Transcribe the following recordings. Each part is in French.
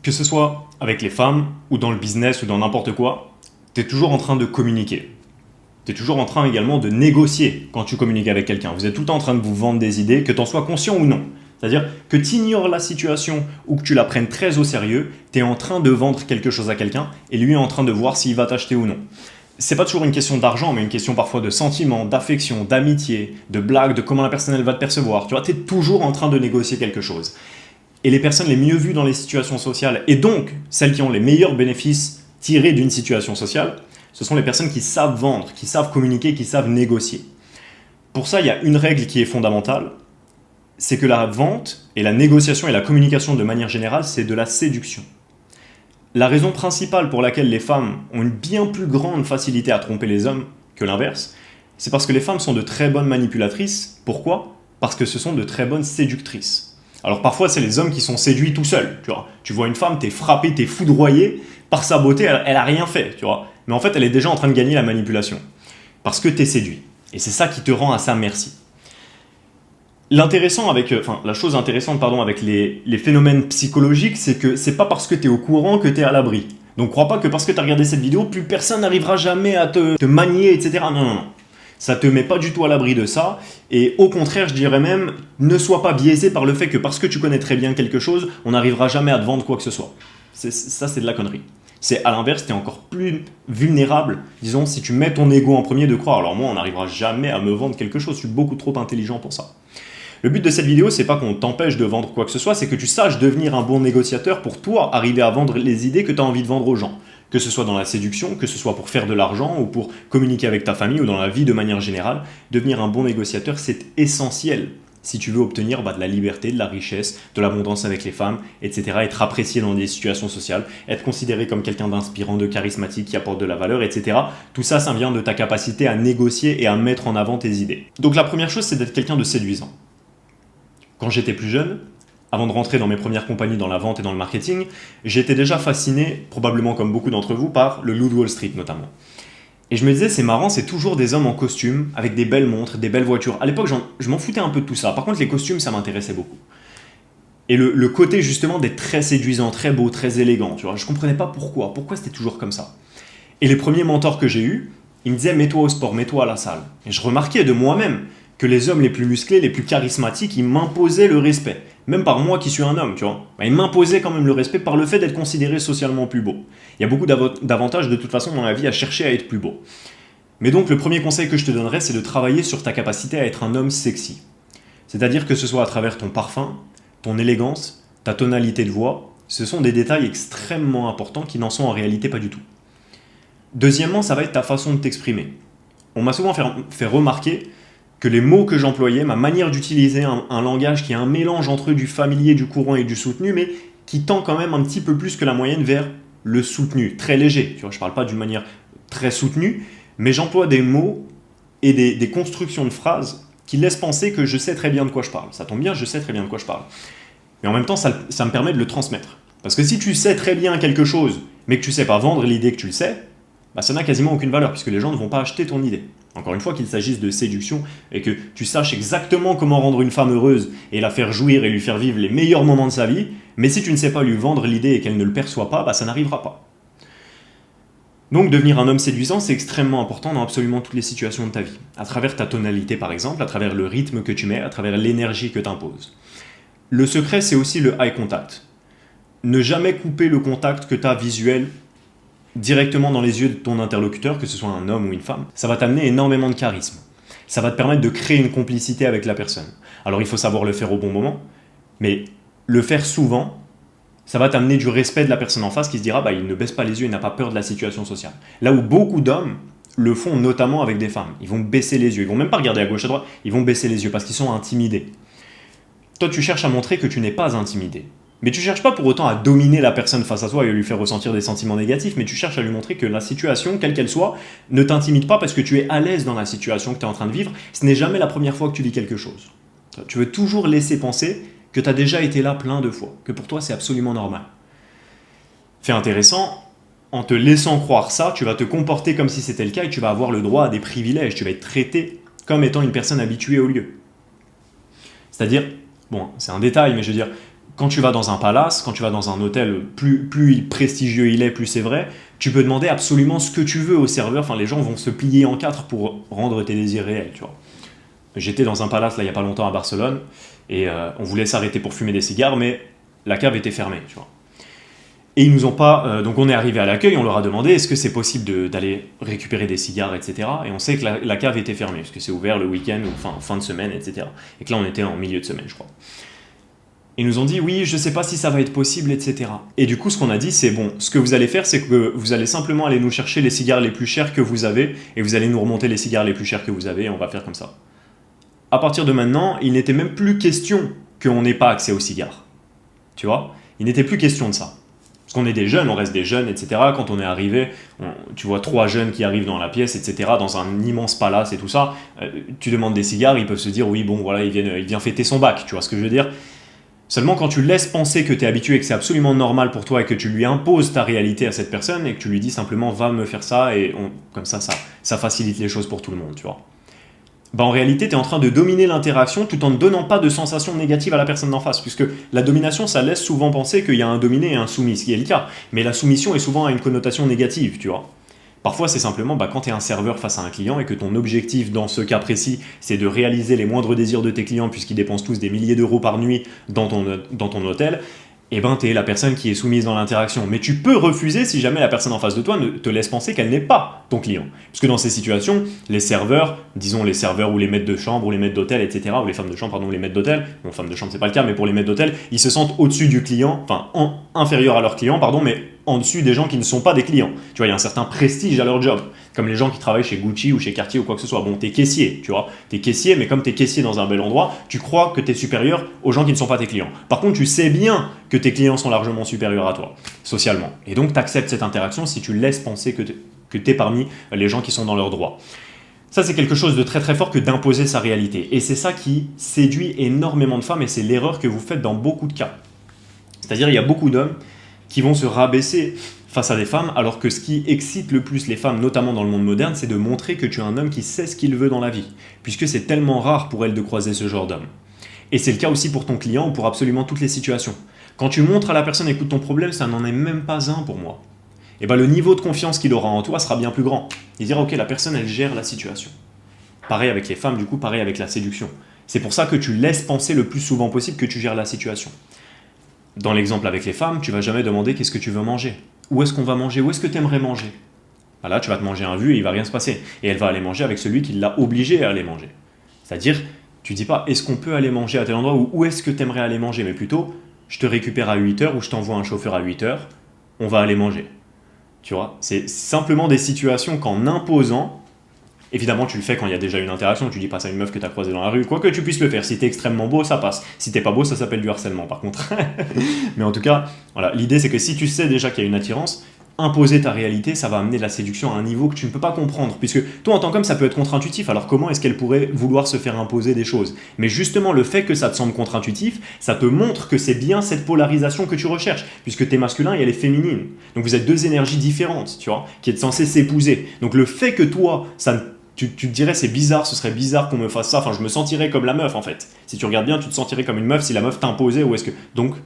Que ce soit avec les femmes, ou dans le business, ou dans n'importe quoi, tu es toujours en train de communiquer. Tu es toujours en train également de négocier quand tu communiques avec quelqu'un. Vous êtes tout le temps en train de vous vendre des idées, que tu en sois conscient ou non. C'est-à-dire que tu ignores la situation ou que tu la prennes très au sérieux, tu es en train de vendre quelque chose à quelqu'un et lui est en train de voir s'il va t'acheter ou non. C'est pas toujours une question d'argent, mais une question parfois de sentiment, d'affection, d'amitié, de blague, de comment la personne elle va te percevoir. Tu vois, tu es toujours en train de négocier quelque chose. Et les personnes les mieux vues dans les situations sociales, et donc celles qui ont les meilleurs bénéfices tirés d'une situation sociale, ce sont les personnes qui savent vendre, qui savent communiquer, qui savent négocier. Pour ça, il y a une règle qui est fondamentale, c'est que la vente et la négociation et la communication de manière générale, c'est de la séduction. La raison principale pour laquelle les femmes ont une bien plus grande facilité à tromper les hommes que l'inverse, c'est parce que les femmes sont de très bonnes manipulatrices. Pourquoi ? Parce que ce sont de très bonnes séductrices. Alors parfois, c'est les hommes qui sont séduits tout seuls. Tu vois une femme, t'es frappé, t'es foudroyé par sa beauté, elle a rien fait, tu vois. Mais en fait, elle est déjà en train de gagner la manipulation. Parce que t'es séduit. Et c'est ça qui te rend à sa merci. La chose intéressante avec les phénomènes psychologiques, c'est que c'est pas parce que tu es au courant que tu es à l'abri. Donc crois pas que parce que tu as regardé cette vidéo, plus personne n'arrivera jamais à te manier, etc. Non. Ça te met pas du tout à l'abri de ça. Et au contraire, je dirais même, ne sois pas biaisé par le fait que parce que tu connais très bien quelque chose, on n'arrivera jamais à te vendre quoi que ce soit. Ça, c'est de la connerie. C'est à l'inverse, tu es encore plus vulnérable, disons, si tu mets ton ego en premier de croire. Alors moi, on n'arrivera jamais à me vendre quelque chose, je suis beaucoup trop intelligent pour ça. Le but de cette vidéo, c'est pas qu'on t'empêche de vendre quoi que ce soit, c'est que tu saches devenir un bon négociateur pour toi arriver à vendre les idées que tu as envie de vendre aux gens. Que ce soit dans la séduction, que ce soit pour faire de l'argent ou pour communiquer avec ta famille ou dans la vie de manière générale, devenir un bon négociateur, c'est essentiel si tu veux obtenir de la liberté, de la richesse, de l'abondance avec les femmes, etc. Être apprécié dans des situations sociales, être considéré comme quelqu'un d'inspirant, de charismatique, qui apporte de la valeur, etc. Tout ça, ça vient de ta capacité à négocier et à mettre en avant tes idées. Donc la première chose, c'est d'être quelqu'un de séduisant. Quand j'étais plus jeune, avant de rentrer dans mes premières compagnies dans la vente et dans le marketing, j'étais déjà fasciné, probablement comme beaucoup d'entre vous, par le loup de Wall Street notamment. Et je me disais, c'est marrant, c'est toujours des hommes en costume, avec des belles montres, des belles voitures. À l'époque, je m'en foutais un peu de tout ça. Par contre, les costumes, ça m'intéressait beaucoup. Et le côté justement d'être très séduisant, très beau, très élégant, tu vois, je comprenais pas pourquoi c'était toujours comme ça. Et les premiers mentors que j'ai eus, ils me disaient, mets-toi au sport, mets-toi à la salle. Et je remarquais de moi-même que les hommes les plus musclés, les plus charismatiques, ils m'imposaient le respect. Même par moi qui suis un homme, tu vois. Ils m'imposaient quand même le respect par le fait d'être considéré socialement plus beau. Il y a beaucoup d'avantages de toute façon dans la vie à chercher à être plus beau. Mais donc le premier conseil que je te donnerais, c'est de travailler sur ta capacité à être un homme sexy. C'est-à-dire que ce soit à travers ton parfum, ton élégance, ta tonalité de voix, ce sont des détails extrêmement importants qui n'en sont en réalité pas du tout. Deuxièmement, ça va être ta façon de t'exprimer. On m'a souvent fait remarquer que les mots que j'employais, ma manière d'utiliser un langage qui est un mélange entre du familier, du courant et du soutenu, mais qui tend quand même un petit peu plus que la moyenne vers le soutenu, très léger. Tu vois, je ne parle pas d'une manière très soutenue, mais j'emploie des mots et des constructions de phrases qui laissent penser que je sais très bien de quoi je parle. Ça tombe bien, je sais très bien de quoi je parle. Mais en même temps, ça me permet de le transmettre. Parce que si tu sais très bien quelque chose, mais que tu ne sais pas vendre l'idée que tu le sais, ça n'a quasiment aucune valeur, puisque les gens ne vont pas acheter ton idée. Encore une fois, qu'il s'agisse de séduction et que tu saches exactement comment rendre une femme heureuse et la faire jouir et lui faire vivre les meilleurs moments de sa vie, mais si tu ne sais pas lui vendre l'idée et qu'elle ne le perçoit pas, ça n'arrivera pas. Donc devenir un homme séduisant, c'est extrêmement important dans absolument toutes les situations de ta vie. À travers ta tonalité par exemple, à travers le rythme que tu mets, à travers l'énergie que tu imposes. Le secret, c'est aussi le eye contact. Ne jamais couper le contact que tu as visuel directement dans les yeux de ton interlocuteur, que ce soit un homme ou une femme, ça va t'amener énormément de charisme. Ça va te permettre de créer une complicité avec la personne. Alors il faut savoir le faire au bon moment, mais le faire souvent, ça va t'amener du respect de la personne en face qui se dira il ne baisse pas les yeux, il n'a pas peur de la situation sociale. Là où beaucoup d'hommes le font notamment avec des femmes, ils vont baisser les yeux, ils vont même pas regarder à gauche à droite, ils vont baisser les yeux parce qu'ils sont intimidés. Toi tu cherches à montrer que tu n'es pas intimidé. Mais tu ne cherches pas pour autant à dominer la personne face à toi et lui faire ressentir des sentiments négatifs, mais tu cherches à lui montrer que la situation, quelle qu'elle soit, ne t'intimide pas parce que tu es à l'aise dans la situation que tu es en train de vivre. Ce n'est jamais la première fois que tu dis quelque chose. Tu veux toujours laisser penser que tu as déjà été là plein de fois, que pour toi c'est absolument normal. Fait intéressant, en te laissant croire ça, tu vas te comporter comme si c'était le cas et tu vas avoir le droit à des privilèges, tu vas être traité comme étant une personne habituée au lieu. C'est-à-dire, bon, c'est un détail, mais je veux dire, quand tu vas dans un palace, quand tu vas dans un hôtel, plus prestigieux il est, plus c'est vrai, tu peux demander absolument ce que tu veux au serveur. Enfin, les gens vont se plier en quatre pour rendre tes désirs réels, tu vois. J'étais dans un palace là il y a pas longtemps à Barcelone et on voulait s'arrêter pour fumer des cigares, mais la cave était fermée, tu vois. Et ils nous ont pas. Donc on est arrivé à l'accueil, on leur a demandé est-ce que c'est possible d'aller récupérer des cigares, etc. Et on sait que la cave était fermée, parce que c'est ouvert le week-end ou fin de semaine, etc. Et que là on était en milieu de semaine, je crois. Ils nous ont dit oui, je sais pas si ça va être possible, etc. Et du coup, ce qu'on a dit, c'est bon, ce que vous allez faire, c'est que vous allez simplement aller nous chercher les cigares les plus chers que vous avez, et vous allez nous remonter les cigares les plus chers que vous avez, et on va faire comme ça. À partir de maintenant, il n'était même plus question qu'on n'ait pas accès aux cigares. Tu vois ? Il n'était plus question de ça. Parce qu'on est des jeunes, on reste des jeunes, etc. Quand on est arrivé, tu vois 3 jeunes qui arrivent dans la pièce, etc., dans un immense palace et tout ça, tu demandes des cigares, ils peuvent se dire, oui, bon, voilà, il vient fêter son bac, tu vois ce que je veux dire ? Seulement quand tu laisses penser que tu es habitué et que c'est absolument normal pour toi et que tu lui imposes ta réalité à cette personne et que tu lui dis simplement, va me faire ça, et comme ça facilite les choses pour tout le monde, tu vois. Bah en réalité, tu es en train de dominer l'interaction tout en ne donnant pas de sensation négative à la personne d'en face, puisque la domination, ça laisse souvent penser qu'il y a un dominé et un soumis, ce qui est le cas. Mais la soumission est souvent à une connotation négative, tu vois. Parfois, c'est simplement quand tu es un serveur face à un client et que ton objectif dans ce cas précis, c'est de réaliser les moindres désirs de tes clients, puisqu'ils dépensent tous des milliers d'euros par nuit dans ton hôtel, et tu es la personne qui est soumise dans l'interaction. Mais tu peux refuser si jamais la personne en face de toi ne te laisse penser qu'elle n'est pas ton client. Puisque dans ces situations, les serveurs, disons les serveurs ou les maîtres de chambre ou les maîtres d'hôtel, etc., ou les femmes de chambre, pardon, ou les maîtres d'hôtel, bon, femmes de chambre c'est pas le cas, mais pour les maîtres d'hôtel, ils se sentent au-dessus du client, enfin inférieurs à leur client, pardon, mais en dessus des gens qui ne sont pas des clients. Tu vois, il y a un certain prestige à leur job. Comme les gens qui travaillent chez Gucci ou chez Cartier ou quoi que ce soit. Bon, t'es caissier, tu vois. T'es caissier, mais comme t'es caissier dans un bel endroit, tu crois que t'es supérieur aux gens qui ne sont pas tes clients. Par contre, tu sais bien que tes clients sont largement supérieurs à toi, socialement. Et donc, t'acceptes cette interaction si tu laisses penser que t'es parmi les gens qui sont dans leurs droits. Ça, c'est quelque chose de très très fort que d'imposer sa réalité. Et c'est ça qui séduit énormément de femmes et c'est l'erreur que vous faites dans beaucoup de cas. C'est-à-dire, il y a beaucoup d'hommes qui vont se rabaisser face à des femmes, alors que ce qui excite le plus les femmes, notamment dans le monde moderne, c'est de montrer que tu es un homme qui sait ce qu'il veut dans la vie, puisque c'est tellement rare pour elles de croiser ce genre d'homme. Et c'est le cas aussi pour ton client ou pour absolument toutes les situations. Quand tu montres à la personne, écoute, ton problème, ça n'en est même pas un pour moi. Et le niveau de confiance qu'il aura en toi sera bien plus grand. Il dira, ok, la personne, elle gère la situation. Pareil avec les femmes, du coup, pareil avec la séduction. C'est pour ça que tu laisses penser le plus souvent possible que tu gères la situation. Dans l'exemple avec les femmes, tu vas jamais demander qu'est-ce que tu veux manger. Où est-ce qu'on va manger? Où est-ce que tu aimerais manger? Là, tu vas te manger un vu et il va rien se passer. Et elle va aller manger avec celui qui l'a obligé à aller manger. C'est-à-dire, tu dis pas est-ce qu'on peut aller manger à tel endroit ou où est-ce que tu aimerais aller manger, mais plutôt je te récupère à 8h ou je t'envoie un chauffeur à 8h, on va aller manger. Tu vois, c'est simplement des situations qu'en imposant, évidemment tu le fais quand il y a déjà une interaction, tu dis pas ça à une meuf que tu as croisée dans la rue, quoi que tu puisses le faire, si tu es extrêmement beau, ça passe. Si t'es pas beau, ça s'appelle du harcèlement par contre. Mais en tout cas, voilà, l'idée c'est que si tu sais déjà qu'il y a une attirance, imposer ta réalité, ça va amener la séduction à un niveau que tu ne peux pas comprendre, puisque toi en tant qu'homme ça peut être contre-intuitif, alors comment est-ce qu'elle pourrait vouloir se faire imposer des choses? Mais justement le fait que ça te semble contre-intuitif, ça te montre que c'est bien cette polarisation que tu recherches, puisque t'es masculin et elle est féminine. Donc vous êtes deux énergies différentes, tu vois, qui êtes censées s'épouser. Donc le fait que toi, tu te dirais c'est bizarre, ce serait bizarre qu'on me fasse ça, enfin je me sentirais comme la meuf en fait. Si tu regardes bien, tu te sentirais comme une meuf si la meuf t'imposait, ou est-ce que... Donc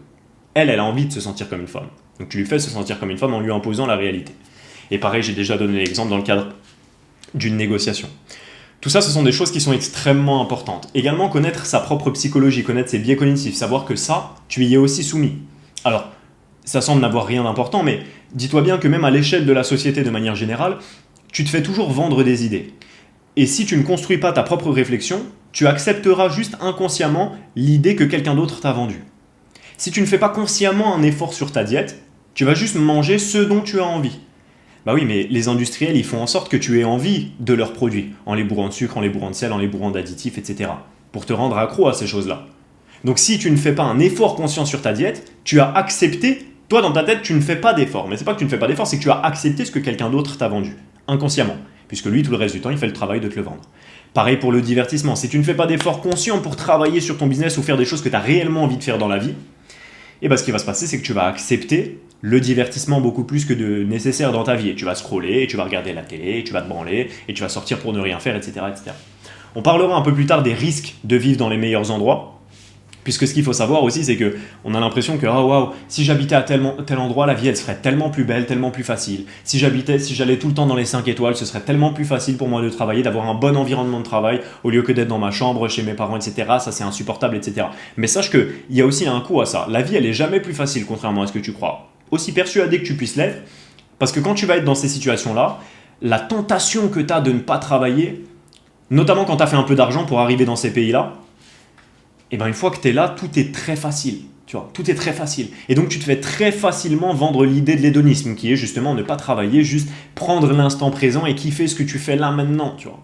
elle a envie de se sentir comme une femme. Donc tu lui fais se sentir comme une femme en lui imposant la réalité. Et pareil, j'ai déjà donné l'exemple dans le cadre d'une négociation. Tout ça, ce sont des choses qui sont extrêmement importantes. Également, connaître sa propre psychologie, connaître ses biais cognitifs, savoir que ça, tu y es aussi soumis. Alors, ça semble n'avoir rien d'important, mais dis-toi bien que même à l'échelle de la société de manière générale, tu te fais toujours vendre des idées. Et si tu ne construis pas ta propre réflexion, tu accepteras juste inconsciemment l'idée que quelqu'un d'autre t'a vendue. Si tu ne fais pas consciemment un effort sur ta diète, tu vas juste manger ce dont tu as envie. Bah oui, mais les industriels, ils font en sorte que tu aies envie de leurs produits, en les bourrant de sucre, en les bourrant de sel, en les bourrant d'additifs, etc. pour te rendre accro à ces choses-là. Donc si tu ne fais pas un effort conscient sur ta diète, tu as accepté, toi dans ta tête, tu ne fais pas d'effort. Mais c'est pas que tu ne fais pas d'effort, c'est que tu as accepté ce que quelqu'un d'autre t'a vendu, inconsciemment, puisque lui, tout le reste du temps, il fait le travail de te le vendre. Pareil pour le divertissement, si tu ne fais pas d'effort conscient pour travailler sur ton business ou faire des choses que tu as réellement envie de faire dans la vie, et ce qui va se passer, c'est que tu vas accepter le divertissement beaucoup plus que de nécessaire dans ta vie. Et tu vas scroller, et tu vas regarder la télé, et tu vas te branler, et tu vas sortir pour ne rien faire, etc., etc. On parlera un peu plus tard des risques de vivre dans les meilleurs endroits. Puisque ce qu'il faut savoir aussi, c'est que on a l'impression que oh, waouh, si j'habitais à tel endroit, la vie elle serait tellement plus belle, tellement plus facile. Si j'allais tout le temps dans les 5 étoiles, ce serait tellement plus facile pour moi de travailler, d'avoir un bon environnement de travail, au lieu que d'être dans ma chambre, chez mes parents, etc. Ça c'est insupportable, etc. Mais sache qu'il y a aussi un coût à ça. La vie elle est jamais plus facile, contrairement à ce que tu crois. Aussi persuadé que tu puisses l'être, parce que quand tu vas être dans ces situations-là, la tentation que tu as de ne pas travailler, notamment quand tu as fait un peu d'argent pour arriver dans ces pays-là, et bien une fois que tu es là, tout est très facile. Tu vois, tout est très facile. Et donc tu te fais très facilement vendre l'idée de l'hédonisme, qui est justement ne pas travailler, juste prendre l'instant présent et kiffer ce que tu fais là maintenant. Tu vois.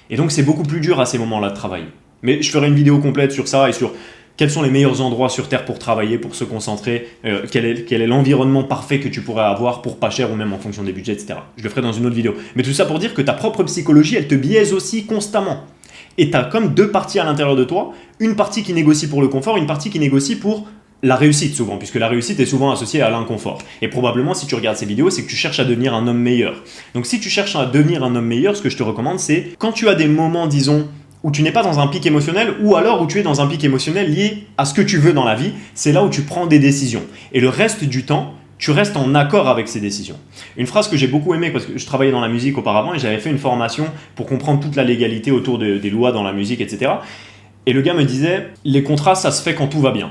Et donc c'est beaucoup plus dur à ces moments-là de travailler. Mais je ferai une vidéo complète sur ça et sur quels sont les meilleurs endroits sur Terre pour travailler, pour se concentrer, quel est l'environnement parfait que tu pourrais avoir pour pas cher ou même en fonction des budgets, etc. Je le ferai dans une autre vidéo. Mais tout ça pour dire que ta propre psychologie, elle te biaise aussi constamment. Et tu as comme deux parties à l'intérieur de toi, une partie qui négocie pour le confort, une partie qui négocie pour la réussite souvent, puisque la réussite est souvent associée à l'inconfort. Et probablement, si tu regardes ces vidéos, c'est que tu cherches à devenir un homme meilleur. Donc si tu cherches à devenir un homme meilleur, ce que je te recommande, c'est quand tu as des moments, disons, où tu n'es pas dans un pic émotionnel, ou alors où tu es dans un pic émotionnel lié à ce que tu veux dans la vie, c'est là où tu prends des décisions. Et le reste du temps, tu restes en accord avec ces décisions. Une phrase que j'ai beaucoup aimée, parce que je travaillais dans la musique auparavant et j'avais fait une formation pour comprendre toute la légalité autour des lois dans la musique, etc. Et le gars me disait, les contrats, ça se fait quand tout va bien.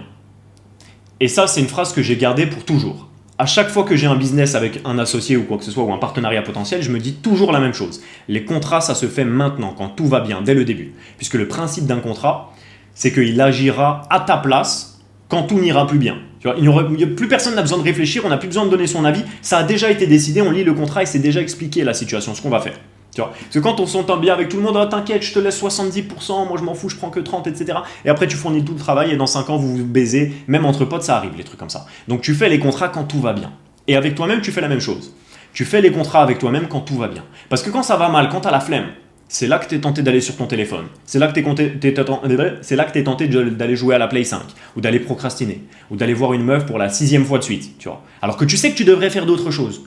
Et ça, c'est une phrase que j'ai gardée pour toujours. À chaque fois que j'ai un business avec un associé ou quoi que ce soit, ou un partenariat potentiel, je me dis toujours la même chose. Les contrats, ça se fait maintenant, quand tout va bien, dès le début. Puisque le principe d'un contrat, c'est qu'il agira à ta place quand tout n'ira plus bien. Tu vois, plus personne n'a besoin de réfléchir, on n'a plus besoin de donner son avis, ça a déjà été décidé, on lit le contrat et c'est déjà expliqué la situation, ce qu'on va faire. Tu vois, parce que quand on s'entend bien avec tout le monde, oh, t'inquiète, je te laisse 70%, moi je m'en fous, je prends que 30%, etc. Et après tu fournis tout le travail et dans 5 ans vous vous baisez, même entre potes ça arrive, les trucs comme ça. Donc tu fais les contrats quand tout va bien. Et avec toi-même tu fais la même chose. Tu fais les contrats avec toi-même quand tout va bien. Parce que quand ça va mal, quand t'as la flemme, c'est là que tu es tenté d'aller sur ton téléphone. C'est là que tu es tenté d'aller jouer à la Play 5, ou d'aller procrastiner, ou d'aller voir une meuf pour la 6e fois de suite. Tu vois. Alors que tu sais que tu devrais faire d'autres choses.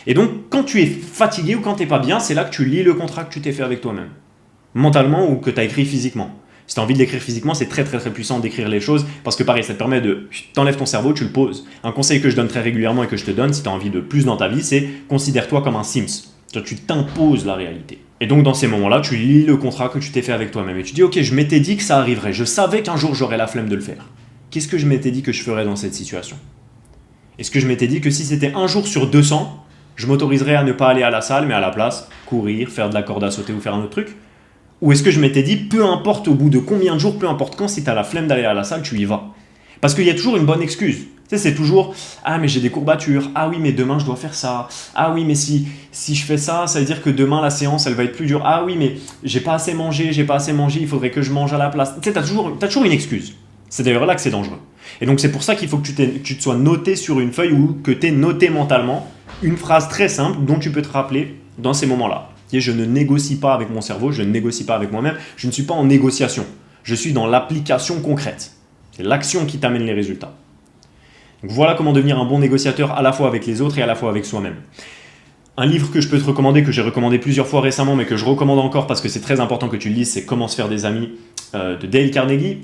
Et donc, quand tu es fatigué ou quand tu n'es pas bien, c'est là que tu lis le contrat que tu t'es fait avec toi-même. Mentalement ou que tu as écrit physiquement. Si tu as envie de l'écrire physiquement, c'est très très très puissant d'écrire les choses parce que pareil, ça te permet de... T'enlèves ton cerveau, tu le poses. Un conseil que je donne très régulièrement et que je te donne si tu as envie de plus dans ta vie, c'est considère-toi comme un Sims. Tu t'imposes la réalité. Et donc dans ces moments-là, tu lis le contrat que tu t'es fait avec toi-même et tu dis ok, je m'étais dit que ça arriverait, je savais qu'un jour j'aurais la flemme de le faire. Qu'est-ce que je m'étais dit que je ferais dans cette situation? Est-ce que je m'étais dit que si c'était un jour sur 200, je m'autoriserais à ne pas aller à la salle, mais à la place, courir, faire de la corde à sauter ou faire un autre truc? Ou est-ce que je m'étais dit, peu importe au bout de combien de jours, peu importe quand, si tu as la flemme d'aller à la salle, tu y vas? Parce qu'il y a toujours une bonne excuse. Tu sais, c'est toujours « Ah, mais j'ai des courbatures. Ah oui, mais demain, je dois faire ça. Ah oui, mais si je fais ça, ça veut dire que demain, la séance, elle va être plus dure. Ah oui, mais j'ai pas assez mangé, il faudrait que je mange à la place. » Tu sais, t'as toujours une excuse. C'est d'ailleurs là que c'est dangereux. Et donc, c'est pour ça qu'il faut que tu te sois noté sur une feuille ou que tu aies noté mentalement une phrase très simple dont tu peux te rappeler dans ces moments-là. Je ne négocie pas avec mon cerveau, je ne négocie pas avec moi-même, je ne suis pas en négociation. Je suis dans l'application concrète. C'est l'action qui t'amène les résultats. Donc voilà comment devenir un bon négociateur à la fois avec les autres et à la fois avec soi-même. Un livre que je peux te recommander, que j'ai recommandé plusieurs fois récemment, mais que je recommande encore parce que c'est très important que tu le lises, c'est Comment se faire des amis de Dale Carnegie.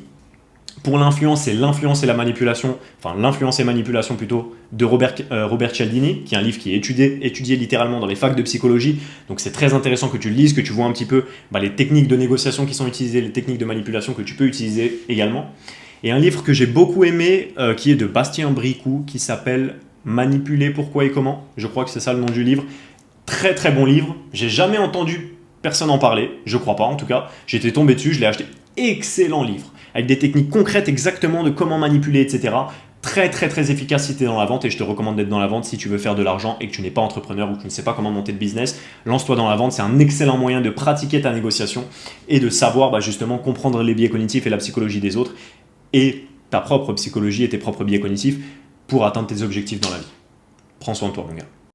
Pour l'influence, c'est l'influence et la manipulation, enfin l'influence et manipulation plutôt, de Robert Cialdini, qui est un livre qui est étudié littéralement dans les facs de psychologie. Donc c'est très intéressant que tu le lises, que tu vois un petit peu les techniques de négociation qui sont utilisées, les techniques de manipulation que tu peux utiliser également. Et un livre que j'ai beaucoup aimé, qui est de Bastien Bricou, qui s'appelle Manipuler, pourquoi et comment. Je crois que c'est ça le nom du livre. Très très bon livre. J'ai jamais entendu personne en parler, je crois pas en tout cas. J'ai été tombé dessus, je l'ai acheté. Excellent livre, avec des techniques concrètes exactement de comment manipuler, etc. Très très très efficace si tu es dans la vente, et je te recommande d'être dans la vente si tu veux faire de l'argent et que tu n'es pas entrepreneur ou que tu ne sais pas comment monter de business. Lance-toi dans la vente, c'est un excellent moyen de pratiquer ta négociation et de savoir justement comprendre les biais cognitifs et la psychologie des autres et ta propre psychologie et tes propres biais cognitifs pour atteindre tes objectifs dans la vie. Prends soin de toi mon gars.